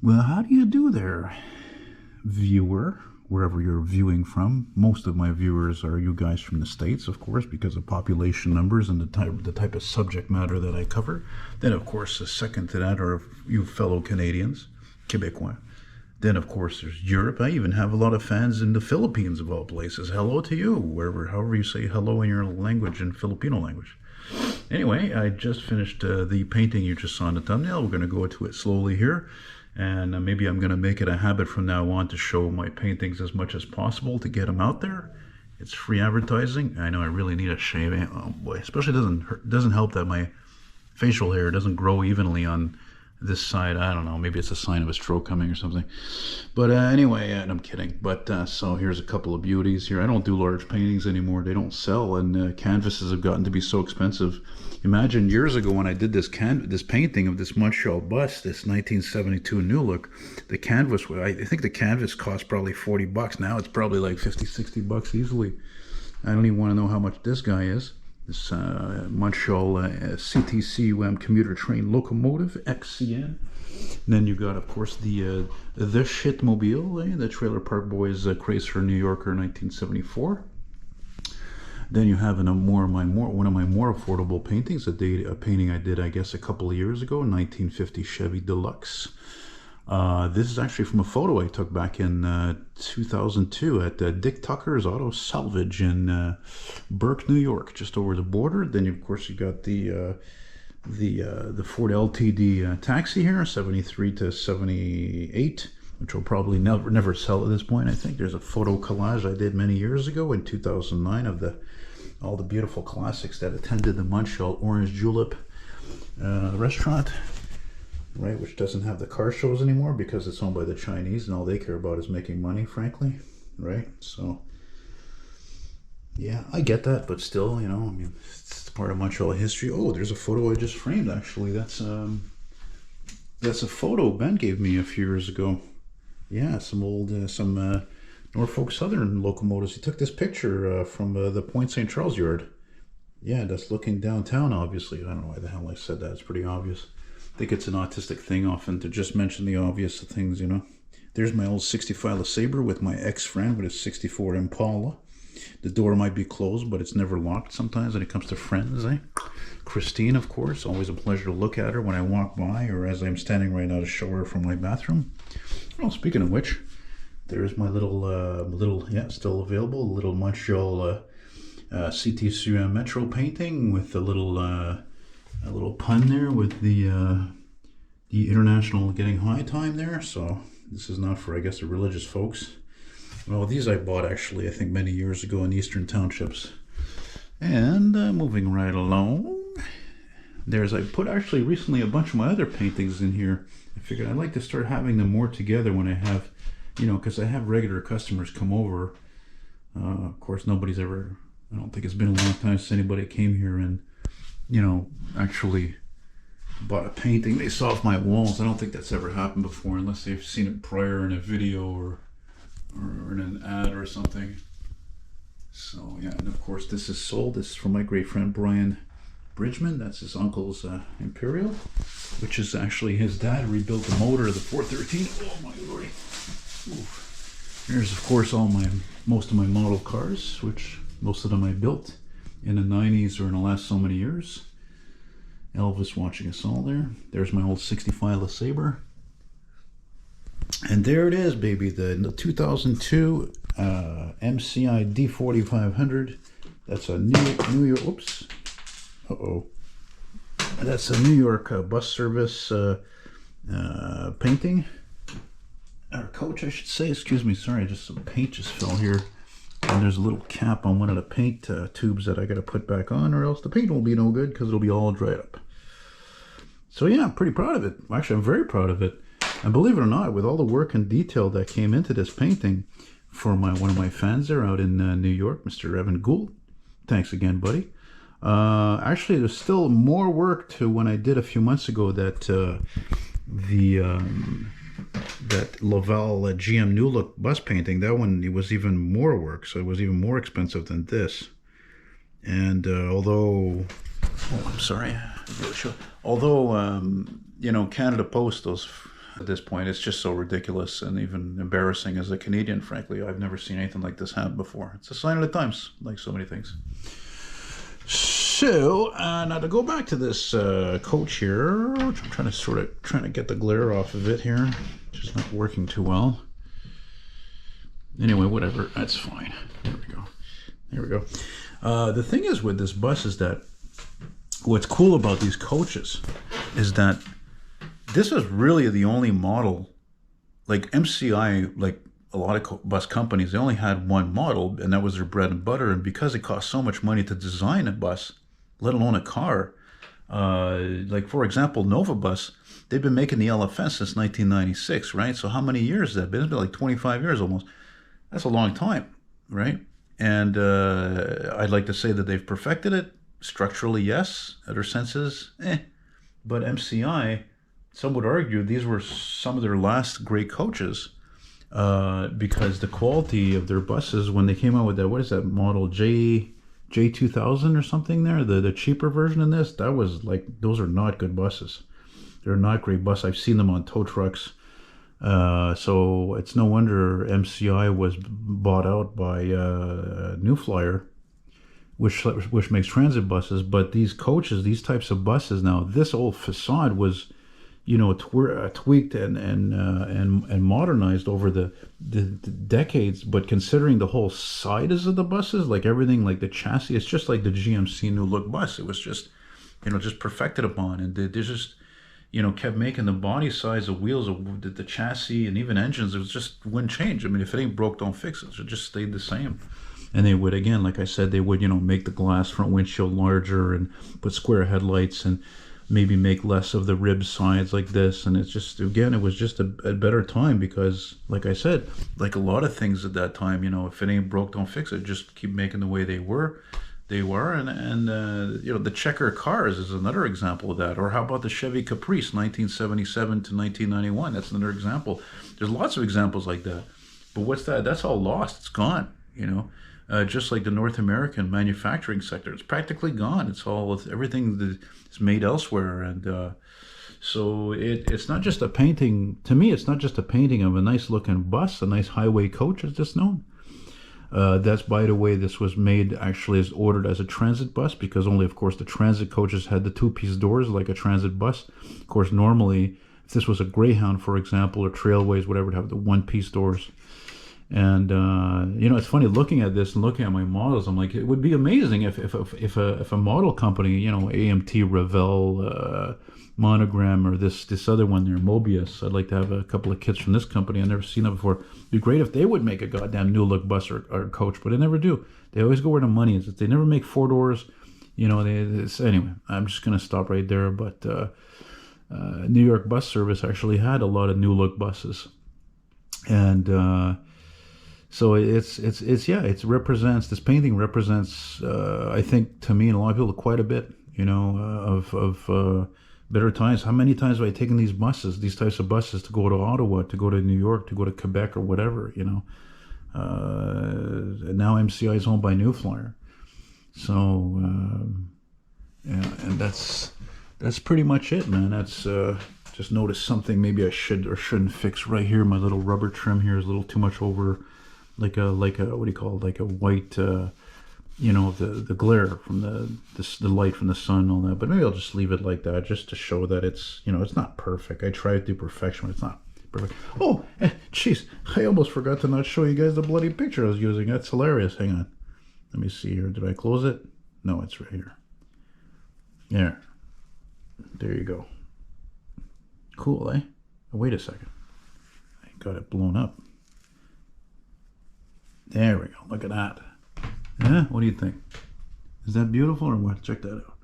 Well, how do you do there, viewer, wherever you're viewing from? Most of my viewers are you guys from the States, of course, because of population numbers and the type of subject matter that I cover. Then, of course, the second to that are you fellow Canadians, Quebecois. Then, of course, there's Europe. I even have a lot of fans in the Philippines, of all places. Hello to you, however you say hello in your language, in Filipino language. Anyway, I just finished the painting you just saw in the thumbnail. We're going to go to it slowly here. And maybe I'm going to make it a habit from now on to show my paintings as much as possible to get them out there. It's free advertising. I know I really need a shave. Oh boy, especially doesn't help that my facial hair doesn't grow evenly on this side. I don't know, maybe it's a sign of a stroke coming or something. But anyway, I'm kidding. But so here's a couple of beauties here. I don't do large paintings anymore. They don't sell, and canvases have gotten to be so expensive. Imagine years ago when I did this painting of this Montreal bus, this 1972 New Look, the canvas, I think the canvas cost probably $40. Now it's probably like 50, $60 easily. I don't even want to know how much this guy is. This Montreal CTC commuter train locomotive XCN. And then you got, of course, the Shitmobile, the Trailer Park Boys Chrysler New Yorker 1974. Then you have one of my more affordable paintings, a painting I did, I guess, a couple of years ago, 1950 Chevy Deluxe. This is actually from a photo I took back in 2002 at Dick Tucker's Auto Salvage in Burke, New York, just over the border. Then, of course, you got the Ford LTD taxi here, 73 to 78, which will probably never sell at this point. I think there's a photo collage I did many years ago in 2009 of all the beautiful classics that attended the Montreal Orange Julep restaurant. Right, which doesn't have the car shows anymore because it's owned by the Chinese and all they care about is making money, frankly. Right, so yeah, I get that, but still, I mean, it's part of Montreal history. Oh, there's a photo I just framed, actually. That's a photo Ben gave me a few years ago. Yeah, some old Norfolk Southern locomotives. He took this picture from the Point St. Charles yard. Yeah, that's looking downtown, obviously. I don't know why the hell I said that. It's pretty obvious. I think it's an autistic thing often to just mention the obvious things, There's my old 65 LeSabre with my ex-friend with his 64 Impala. The door might be closed, but it's never locked sometimes when it comes to friends, eh? Christine, of course. Always a pleasure to look at her when I walk by or as I'm standing right now to show her from my bathroom. Well, speaking of which, there's my still available, little Montreal CTC Metro painting with a little pun there with the international getting high time there. So this is not for, I guess, the religious folks. Well, these I bought actually, I think, many years ago in Eastern Townships. And moving right along, I put actually recently a bunch of my other paintings in here. I figured I'd like to start having them more together when I have, because I have regular customers come over. Of course, I don't think it's been a long time since anybody came here and actually bought a painting they saw off my walls. I don't think that's ever happened before unless they've seen it prior in a video or in an ad or something. So yeah, and of course this is sold. This is from my great friend Brian Bridgman. That's his uncle's Imperial, which is actually his dad rebuilt the motor of the 413. Oh my lordy. Oof. Here's of course most of my model cars, which most of them I built in the 90s or in the last so many years. Elvis watching us all there. There's my old 65 LeSabre. And there it is, baby, the 2002 MCI D4500. That's a New York, oops. That's a New York bus service painting. Or coach, I should say. Excuse me, sorry, just some paint just fell here. And there's a little cap on one of the paint tubes that I got to put back on, or else the paint will be no good because it'll be all dried up. So yeah, I'm pretty proud of it. Actually, I'm very proud of it. And believe it or not, with all the work and detail that came into this painting for one of my fans there out in New York, Mr. Evan Gould. Thanks again, buddy. Actually, there's still more work to when I did a few months ago that Laval GM New Look bus painting. That one, it was even more work, so it was even more expensive than this. And although Canada Post, those At this point, it's just so ridiculous and even embarrassing as a Canadian, frankly. I've never seen anything like this happen before. It's a sign of the times, like so many things. So, now to go back to this coach here, which I'm trying to get the glare off of it here, which is not working too well. Anyway, whatever, that's fine. There we go. There we go. The thing is with this bus is that what's cool about these coaches is that this was really the only model, like MCI, like a lot of bus companies, they only had one model, and that was their bread and butter. And because it cost so much money to design a bus, let alone a car, like for example, Nova Bus, they've been making the LFS since 1996, right? So how many years has that been? It's been like 25 years almost. That's a long time, right? And I'd like to say that they've perfected it. Structurally, yes. Other senses, But MCI, some would argue these were some of their last great coaches, because the quality of their buses, when they came out with that, what is that model, J2000 or something there, the cheaper version in this, that was like, those are not good buses. They're not great buses. I've seen them on tow trucks. So it's no wonder MCI was bought out by New Flyer, which makes transit buses. But these coaches, these types of buses now, this old facade was, you know, tweaked and modernized over the decades. But considering the whole sizes of the buses, like everything, like the chassis, it's just like the GMC New Look bus. It was just, you know, just perfected upon, and they just, you know, kept making the body size, the wheels, the chassis, and even engines. It was just wouldn't change. I mean, if it ain't broke, don't fix it. So it just stayed the same. And they would, again, like I said, they would, you know, make the glass front windshield larger and put square headlights and maybe make less of the rib sides like this. And it's just, again, it was just a better time because, like I said, like a lot of things at that time, you know, if it ain't broke, don't fix it. Just keep making the way they were. And you know, the Checker cars is another example of that. Or how about the Chevy Caprice, 1977 to 1991? That's another example. There's lots of examples like that. But what's that? That's all lost. It's gone, you know. Just like the North American manufacturing sector, it's practically gone. It's all, everything that's made elsewhere. And so it's not just a painting, to me, it's not just a painting of a nice looking bus, a nice highway coach, as just known. That's, by the way, this was made, actually is ordered as a transit bus, because only, of course, the transit coaches had the two-piece doors like a transit bus. Of course, normally, if this was a Greyhound, for example, or Trailways, whatever, it'd have the one-piece doors. And you know, it's funny looking at this and looking at my models. I'm like, it would be amazing if a model company, you know, AMT, Revell, Monogram, or this other one there, Mobius. I'd like to have a couple of kits from this company. I've never seen it before. It'd be great if they would make a goddamn new look bus or coach, but they never do. They always go where the money is. They never make four doors. You know, anyway. I'm just gonna stop right there. But New York Bus Service actually had a lot of new look buses, and. So it represents, this painting represents, I think, to me and a lot of people, quite a bit, you know, of better times. How many times have I taken these types of buses to go to Ottawa, to go to New York, to go to Quebec or whatever, you know. And now MCI is owned by New Flyer. So, yeah, and that's pretty much it, man. That's, just noticed something maybe I should or shouldn't fix right here. My little rubber trim here is a little too much over, like a what do you call it, like a white, you know, the glare from the light from the sun and all that. But maybe I'll just leave it like that, just to show that it's, you know, it's not perfect. I try to do perfection, but it's not perfect. Oh, jeez, I almost forgot to not show you guys the bloody picture I was using. That's hilarious. Hang on, let me see here. Did I close it? No, it's right here. There you go. Cool, eh? Oh, wait a second. I got it blown up. There we go. Look at that. Yeah, what do you think? Is that beautiful or what? Check that out.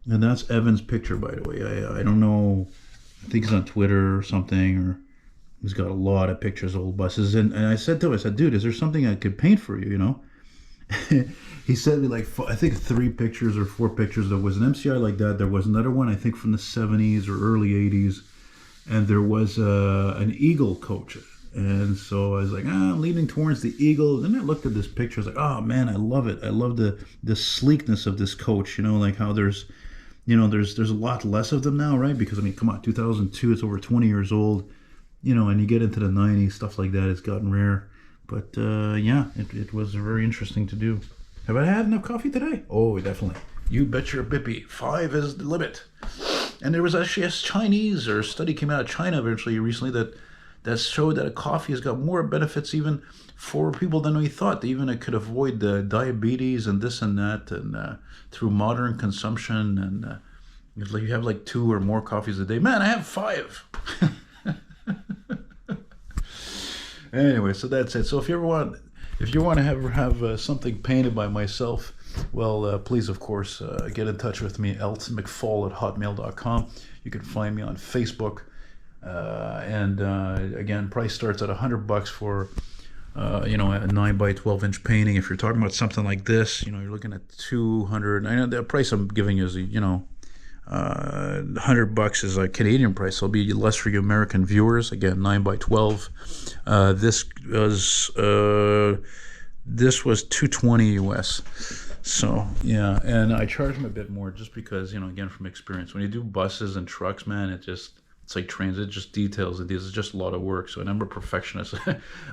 And that's Evan's picture, by the way. I don't know. I think he's on Twitter or something, or he's got a lot of pictures of old buses. And I said to him, I said, dude, is there something I could paint for you, you know? He sent me like, I think 3 pictures or 4 pictures. There was an MCI like that. There was another one, I think, from the 70s or early 80s. And there was an Eagle coach. And so I was like, I'm leaning towards the Eagle. Then I looked at this picture. I was like, oh man, I love it. I love the sleekness of this coach. You know, like how there's there's a lot less of them now, right? Because I mean, come on, 2002, it's over 20 years old, and you get into the 90s, stuff like that, it's gotten rare. But yeah, it was very interesting to do. Have I had enough coffee today? Oh, definitely. You bet your bippy. 5 is the limit. And there was actually a Chinese or study came out of China recently that showed that a coffee has got more benefits even for people than we thought. Even it could avoid the diabetes and this and that, and through modern consumption. And if you have like 2 or more coffees a day, man, I have 5. Anyway, so that's it. So if you want to have something painted by myself, well, please, of course, get in touch with me, eltonmcfall@hotmail.com. You can find me on Facebook. And again, price starts at $100 for, a 9 by 12 inch painting. If you're talking about something like this, you're looking at 200. I know the price I'm giving you is, $100 is a Canadian price. So it'll be less for you American viewers. Again, 9 by 12. This was $220 US. So yeah, and I charge them a bit more just because, again, from experience, when you do buses and trucks, man, it's like trains. It just details. It is just a lot of work. So I'm a perfectionist.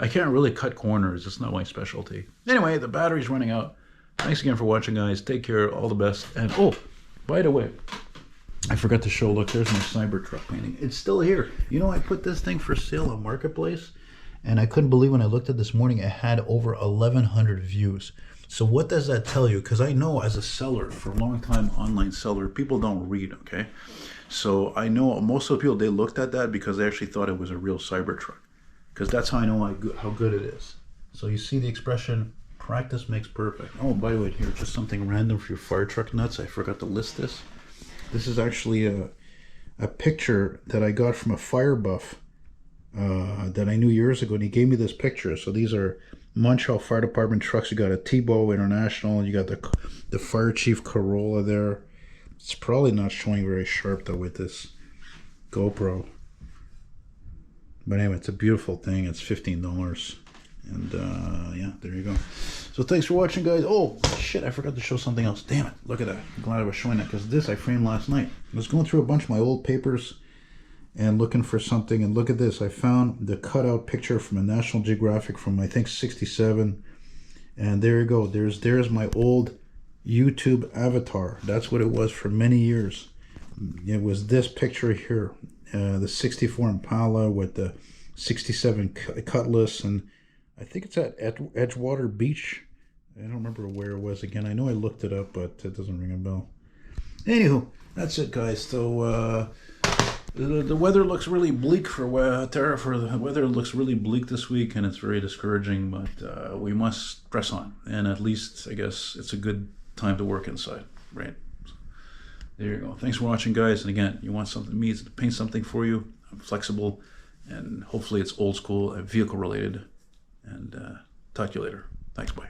I can't really cut corners. It's not my specialty. Anyway, the battery's running out. Thanks again for watching, guys. Take care. All the best. And oh, by the way, I forgot to show. Look, there's my Cybertruck painting. It's still here. I put this thing for sale on Marketplace, and I couldn't believe when I looked at it this morning, it had over 1,100 views. So what does that tell you? Because I know as a seller, for a long time, online seller, people don't read, okay? So I know most of the people, they looked at that because they actually thought it was a real Cybertruck. Because that's how I know how good it is. So you see the expression, practice makes perfect. Oh, by the way, here, just something random for your fire truck nuts. I forgot to list this. This is actually a picture that I got from a fire buff that I knew years ago, and he gave me this picture. So these are Montreal Fire Department trucks. You got a T-Bow International. You got the Fire Chief Corolla there. It's probably not showing very sharp though with this GoPro. But anyway, it's a beautiful thing. It's $15. And yeah, there you go. So thanks for watching, guys. Oh, shit, I forgot to show something else. Damn it. Look at that. I'm glad I was showing that because this I framed last night. I was going through a bunch of my old papers and looking for something, and look at this. I found the cutout picture from a National Geographic from, I think, 67. And there you go. There's my old YouTube avatar. That's what it was for many years. It was this picture here, the 64 Impala with the 67 Cutlass, and I think it's at Edgewater Beach. I don't remember where it was again. I know I looked it up, but it doesn't ring a bell. Anywho, that's it, guys. So the weather looks really bleak the weather looks really bleak this week, and it's very discouraging. But we must press on, and at least I guess it's a good time to work inside, right? There you go. Thanks for watching, guys. And again, you want me to paint something for you? I'm flexible, and hopefully it's old school, vehicle related. And talk to you later. Thanks. Bye.